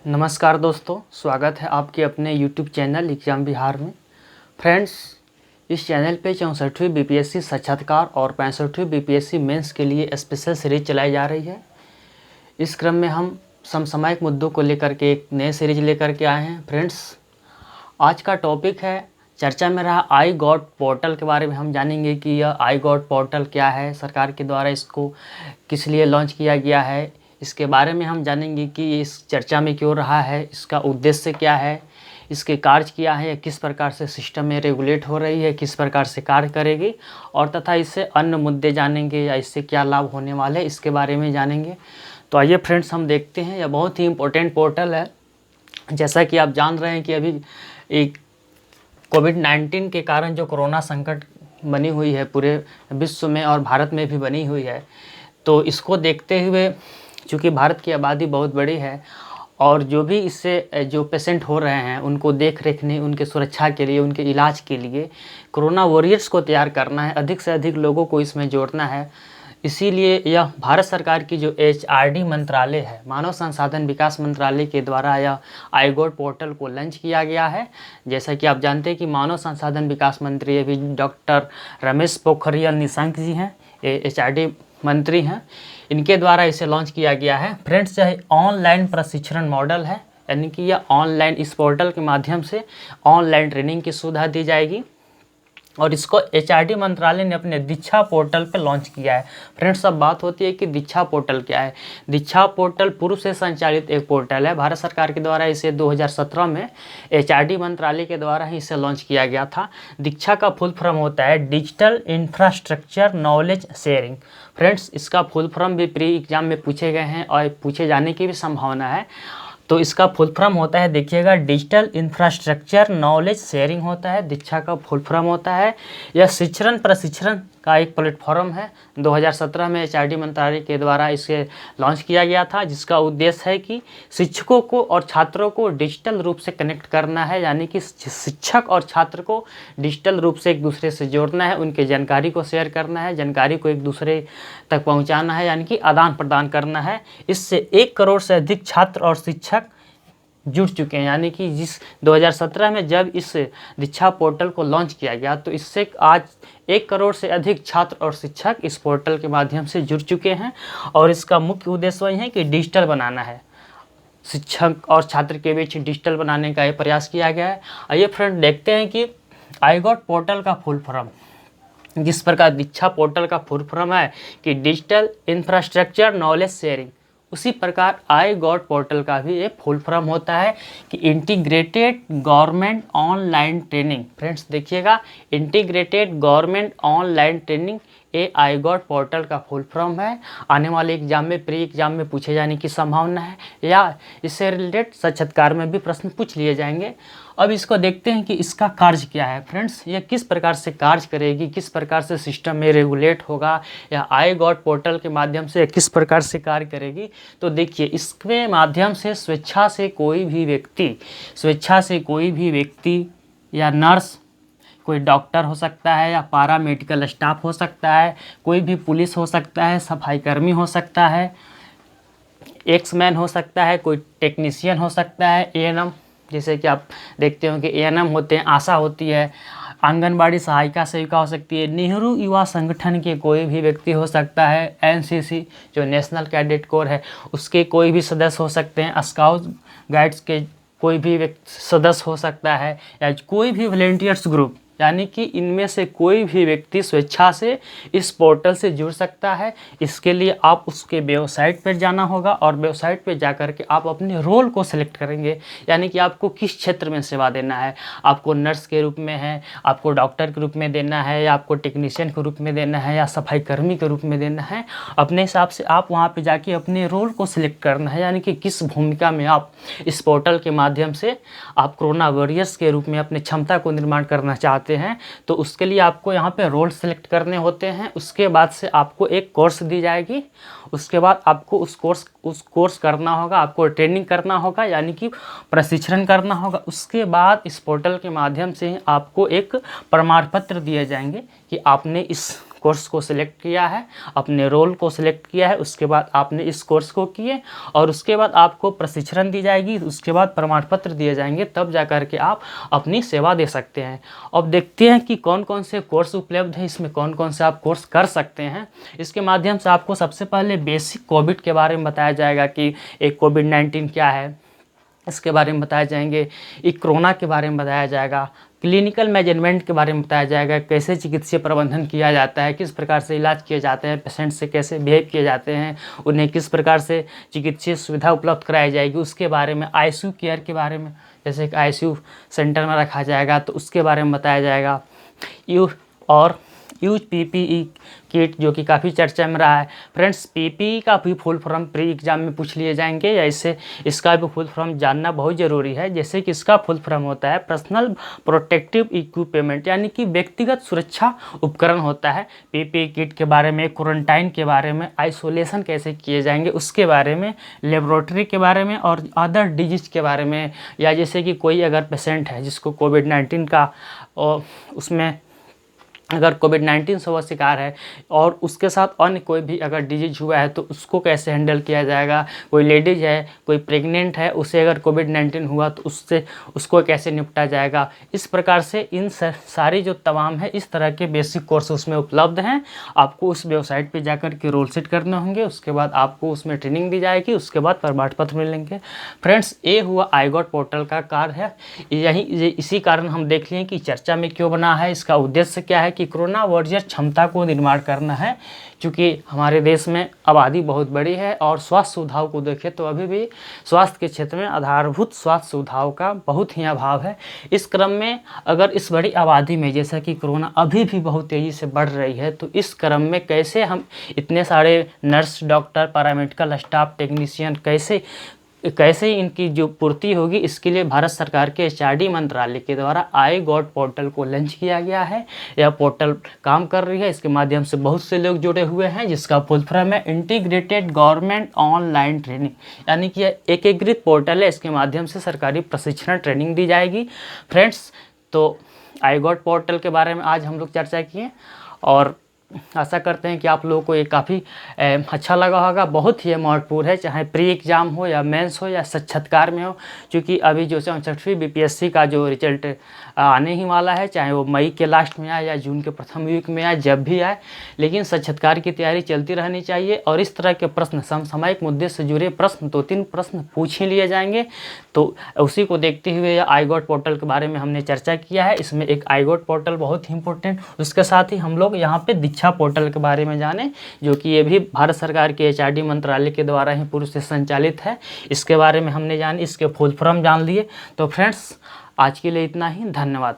नमस्कार दोस्तों, स्वागत है आपके अपने YouTube चैनल एग्जाम बिहार में। फ्रेंड्स, इस चैनल पे 64वीं बीपीएससी साक्षात्कार और 65वीं बीपीएससी मेंस के लिए स्पेशल सीरीज चलाई जा रही है। इस क्रम में हम समसामयिक मुद्दों को लेकर के एक नए सीरीज लेकर के आए हैं। फ्रेंड्स, आज का टॉपिक है, चर्चा में रहा आई गॉट पोर्टल के बारे में हम जानेंगे कि यह आई गॉट पोर्टल क्या है, सरकार के द्वारा इसको किस लिए लॉन्च किया गया है। इसके बारे में हम जानेंगे कि ये इस चर्चा में क्यों रहा है, इसका उद्देश्य क्या है, इसके कार्य क्या है, किस प्रकार से सिस्टम में रेगुलेट हो रही है, किस प्रकार से कार्य करेगी, और तथा इससे अन्य मुद्दे जानेंगे या इससे क्या लाभ होने वाले हैं, इसके बारे में जानेंगे। तो आइए फ्रेंड्स, हम देखते हैं। यह बहुत ही इम्पोर्टेंट पोर्टल है। जैसा कि आप जान रहे हैं कि अभी एक कोविड-19 के कारण जो कोरोना संकट बनी हुई है पूरे विश्व में और भारत में भी बनी हुई है, तो इसको देखते हुए चूँकि भारत की आबादी बहुत बड़ी है और जो भी इससे जो पेशेंट हो रहे हैं उनको देख रेखने, उनके सुरक्षा के लिए, उनके इलाज के लिए कोरोना वॉरियर्स को तैयार करना है, अधिक से अधिक लोगों को इसमें जोड़ना है। इसीलिए यह भारत सरकार की जो एचआरडी मंत्रालय है, मानव संसाधन विकास मंत्रालय के द्वारा यह आई गॉट पोर्टल को लॉन्च किया गया है। जैसा कि आप जानते हैं कि मानव संसाधन विकास मंत्री अभी डॉक्टर रमेश पोखरियाल निशंक जी हैं, ये एचआरडी मंत्री हैं, इनके द्वारा इसे लॉन्च किया गया है। फ्रेंड्स, यह ऑनलाइन प्रशिक्षण मॉडल है, यानी कि यह ऑनलाइन, इस पोर्टल के माध्यम से ऑनलाइन ट्रेनिंग की सुविधा दी जाएगी और इसको एचआरडी मंत्रालय ने अपने दीक्षा पोर्टल पे लॉन्च किया है। फ्रेंड्स, अब बात होती है कि दीक्षा पोर्टल क्या है। दीक्षा पोर्टल पूर्व से संचालित एक पोर्टल है। भारत सरकार के द्वारा इसे 2017 में एचआरडी मंत्रालय के द्वारा ही इसे लॉन्च किया गया था। दीक्षा का फुल फॉर्म होता है digital infrastructure knowledge sharing. Friends, इसका फुल फॉर्म भी प्री एग्जाम में पूछे गए हैं और पूछे जाने की भी संभावना है। तो इसका फुल फॉर्म होता है, देखिएगा, डिजिटल इंफ्रास्ट्रक्चर नॉलेज शेयरिंग होता है, दीक्षा का फुल फॉर्म होता है। यह शिक्षण प्रशिक्षण का एक प्लेटफॉर्म है। 2017 में एचआरडी मंत्रालय के द्वारा इसे लॉन्च किया गया था, जिसका उद्देश्य है कि शिक्षकों को और छात्रों को डिजिटल रूप से कनेक्ट करना है, यानी कि शिक्षक और छात्र को डिजिटल रूप से एक दूसरे से जोड़ना है, उनके जानकारी को शेयर करना है, जानकारी को एक दूसरे तक पहुंचाना है, यानी कि आदान प्रदान करना है। इससे 1 करोड़ से अधिक छात्र और शिक्षक जुड़ चुके हैं, यानी कि जिस 2017 में जब इस दीक्षा पोर्टल को लॉन्च किया गया तो इससे आज 1 करोड़ से अधिक छात्र और शिक्षक इस पोर्टल के माध्यम से जुड़ चुके हैं। और इसका मुख्य उद्देश्य वही है कि डिजिटल बनाना है, शिक्षक और छात्र के बीच डिजिटल बनाने का ये प्रयास किया गया है। आइए फ्रेंड, देखते हैं कि आई गॉट पोर्टल का फुल फॉर्म, जिस प्रकार दीक्षा पोर्टल का फुल फॉर्म है कि डिजिटल इंफ्रास्ट्रक्चर नॉलेज शेयरिंग, उसी प्रकार आई गॉट पोर्टल का भी एक फुल फॉर्म होता है कि integrated government online training. Friends, देखिएगा, इंटीग्रेटेड गवर्नमेंट ऑनलाइन ट्रेनिंग, ये आई गॉट पोर्टल का फुल फॉर्म है। आने वाले एग्जाम में, प्री एग्जाम में पूछे जाने की संभावना है या इससे रिलेटेड साक्षात्कार में भी प्रश्न पूछ लिए जाएंगे। अब इसको देखते हैं कि इसका कार्य क्या है। फ्रेंड्स, ये किस प्रकार से कार्य करेगी, किस प्रकार से सिस्टम में रेगुलेट होगा, या आई गॉट पोर्टल के माध्यम से किस प्रकार से कार्य करेगी। तो देखिए, इसके माध्यम से स्वेच्छा से कोई भी व्यक्ति या नर्स, कोई डॉक्टर हो सकता है या पारा मेडिकल स्टाफ हो सकता है, कोई भी पुलिस हो सकता है, सफाई कर्मी हो सकता है, एक्समैन हो सकता है, कोई टेक्नीशियन हो सकता है, एएनएम, जैसे कि आप देखते हो कि एएनएम होते हैं, आशा होती है, आंगनबाड़ी सहायिका सेविका हो सकती है, नेहरू युवा संगठन के कोई भी व्यक्ति हो सकता है, एनसीसी जो नेशनल कैडेट कोर है उसके कोई भी सदस्य हो सकते हैं, स्काउट गाइड्स के कोई भी सदस्य हो सकता है, या कोई भी वॉलंटियर्स ग्रुप, यानी कि इनमें से कोई भी व्यक्ति स्वेच्छा से इस पोर्टल से जुड़ सकता है। इसके लिए आप उसके वेबसाइट पर जाना होगा और वेबसाइट पर जाकर के आप अपने रोल को सिलेक्ट करेंगे, यानी कि आपको किस क्षेत्र में सेवा देना है। आपको नर्स के रूप में है, आपको डॉक्टर के रूप में देना है, या आपको टेक्नीशियन के रूप में देना है, या सफाई कर्मी के रूप में देना है। अपने हिसाब से आप वहाँ पर जाके अपने रोल को सिलेक्ट करना है, यानी कि किस भूमिका में आप इस पोर्टल के माध्यम से आप कोरोना वॉरियर्स के रूप में अपनी क्षमता को निर्माण करना चाहते हैं। तो उसके लिए आपको यहाँ पे रोल सेलेक्ट करने होते हैं। उसके बाद से आपको एक कोर्स दी जाएगी, उसके बाद आपको उस कोर्स करना होगा, आपको ट्रेनिंग करना होगा, यानी कि प्रशिक्षण करना होगा। उसके बाद इस पोर्टल के माध्यम से आपको एक प्रमाण पत्र दिए जाएंगे कि आपने इस कोर्स को सिलेक्ट किया है, अपने रोल को सिलेक्ट किया है, उसके बाद आपने इस कोर्स को किए और उसके बाद आपको प्रशिक्षण दी जाएगी, उसके बाद प्रमाण पत्र दिए जाएंगे, तब जा कर के आप अपनी सेवा दे सकते हैं। अब देखते हैं कि कौन कौन से कोर्स उपलब्ध हैं, इसमें कौन कौन से आप कोर्स कर सकते हैं। इसके माध्यम से आपको सबसे पहले बेसिक कोविड के बारे में बताया जाएगा कि एक कोविड-19 क्या है, इसके बारे में बताया जाएंगे, एक कोरोना के बारे में बताया जाएगा, क्लिनिकल मैनेजमेंट के बारे में बताया जाएगा, कैसे चिकित्सीय प्रबंधन किया जाता है, किस प्रकार से इलाज किए जाते हैं, पेशेंट से कैसे बिहेव किए जाते हैं, उन्हें किस प्रकार से चिकित्सीय सुविधा उपलब्ध कराई जाएगी, उसके बारे में आईसीयू केयर के बारे में, जैसे कि आईसीयू सेंटर में रखा जाएगा तो उसके बारे में बताया जाएगा। यूज पीपीई किट जो कि काफ़ी चर्चा में रहा है। फ्रेंड्स, पीपीई का भी फुल फॉर्म प्री एग्जाम में पूछ लिए जाएंगे, या इससे इसका भी फुल फॉर्म जानना बहुत ज़रूरी है। जैसे कि इसका फुल फॉर्म होता है पर्सनल प्रोटेक्टिव इक्विपमेंट, यानी कि व्यक्तिगत सुरक्षा उपकरण होता है। पीपीई किट के बारे में, क्वारंटाइन के बारे में, आइसोलेशन कैसे किए जाएंगे उसके बारे में, लेबोरेटरी के बारे में और अदर डिजीज के बारे में, या जैसे कि कोई अगर पेशेंट है जिसको कोविड-19 का उसमें अगर कोविड-19 से वह शिकार है और उसके साथ अन्य कोई भी अगर डिजीज हुआ है तो उसको कैसे हैंडल किया जाएगा। कोई लेडीज है, कोई प्रेग्नेंट है, उसे अगर कोविड-19 हुआ तो उसको कैसे निपटा जाएगा। इस प्रकार से इन सारी जो तमाम है इस तरह के बेसिक कोर्स उसमें उपलब्ध हैं। आपको उस वेबसाइट पे जाकर के रोल सेट करने होंगे, उसके बाद आपको उसमें ट्रेनिंग दी जाएगी, उसके बाद प्रमाण पत्र मिलेंगे। फ्रेंड्स, ये हुआ iGOT पोर्टल का कार्य है। इसी कारण हम देख लें कि चर्चा में क्यों बना है, इसका उद्देश्य क्या है कि कोरोना वॉरियर क्षमता को निर्माण करना है। क्योंकि हमारे देश में आबादी बहुत बड़ी है और स्वास्थ्य सुविधाओं को देखें तो अभी भी स्वास्थ्य के क्षेत्र में आधारभूत स्वास्थ्य सुविधाओं का बहुत ही अभाव है। इस क्रम में अगर इस बड़ी आबादी में, जैसा कि कोरोना अभी भी बहुत तेज़ी से बढ़ रही है, तो इस क्रम में कैसे हम इतने सारे nurse, doctor, paramedical staff, technician कैसे इनकी जो पूर्ति होगी, इसके लिए भारत सरकार के एचआरडी मंत्रालय के द्वारा iGOT पोर्टल को लॉन्च किया गया है। यह पोर्टल काम कर रही है, इसके माध्यम से बहुत से लोग जुड़े हुए हैं, जिसका फुल फॉर्म है इंटीग्रेटेड गवर्नमेंट ऑनलाइन ट्रेनिंग, यानी कि यह एकीकृत पोर्टल है। इसके माध्यम से सरकारी प्रशिक्षण ट्रेनिंग दी जाएगी। फ्रेंड्स, तो iGOT पोर्टल के बारे में आज हम लोग चर्चा किए और आशा करते हैं कि आप लोगों को ये काफ़ी अच्छा लगा होगा। बहुत ही महत्वपूर्ण है, चाहे प्री एग्ज़ाम हो या मेंस हो या साक्षात्कार में हो, क्योंकि अभी जो 64वीं बीपीएससी का जो रिजल्ट आने ही वाला है, चाहे वो मई के लास्ट में आए या जून के प्रथम वीक में आए, जब भी आए, लेकिन साक्षात्कार की तैयारी चलती रहनी चाहिए। और इस तरह के प्रश्न, समसामयिक मुद्दे से जुड़े प्रश्न 2-3 प्रश्न पूछ ही लिए जाएंगे। तो उसी को देखते हुए iGOT पोर्टल के बारे में हमने चर्चा किया है। इसमें एक iGOT पोर्टल बहुत ही इंपॉर्टेंट, उसके साथ ही हम लोग यहाँ पे दीक्षा पोर्टल के बारे में जाने, जो कि ये भी भारत सरकार के एचआरडी मंत्रालय के द्वारा ही पूर्व से संचालित है। इसके बारे में हमने जाने, इसके फुल फॉर्म जान लिए। तो फ्रेंड्स, आज के लिए इतना ही। धन्यवाद।